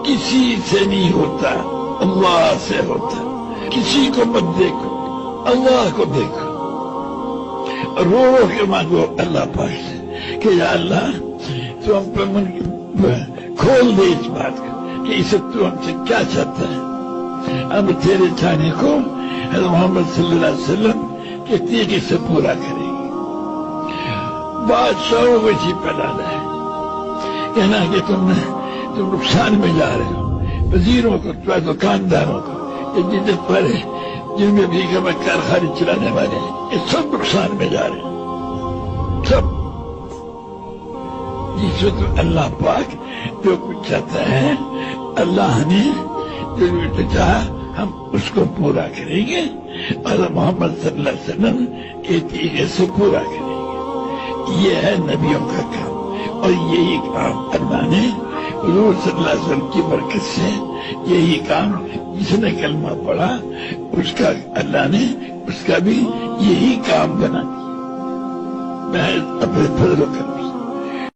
کسی سے نہیں ہوتا، اللہ سے ہوتا۔ کسی کو مت دیکھو، اللہ کو دیکھو، رو رو کے مانگو اللہ پاک سے کہ یا اللہ تو ہم پر کھول دے اس بات کو کہ اسے تو ہم سے کیا چاہتا ہے۔ ہم تیرے چاہنے کو حضرت محمد صلی اللہ علیہ وسلم کے طریقے سے پورا کریں گے۔ بادشاہوں کو اسی پہ لانا ہے، کہنا کہ تم نقصان میں جا رہے ہو، وزیروں کو، دکانداروں کو، جن پر جن میں بھی کارخانے چلانے والے ہیں، یہ سب نقصان میں جا رہے ہیں، سب۔ جس وقت اللہ پاک جو کچھ چاہتا ہے، اللہ نے جو کچھ چاہا ہم اس کو پورا کریں گے، اور محمد صلی اللہ علیہ وسلم کے طریقے سے پورا کریں گے۔ یہ ہے نبیوں کا کام، اور یہی کام اللہ نے حضور صلی اللہ علیہ وسلم کی برکت سے، یہی کام جس نے کلمہ پڑھا اس کا اللہ نے اس کا بھی یہی کام بنا دیا، محض اپنے فضل و کرم سے۔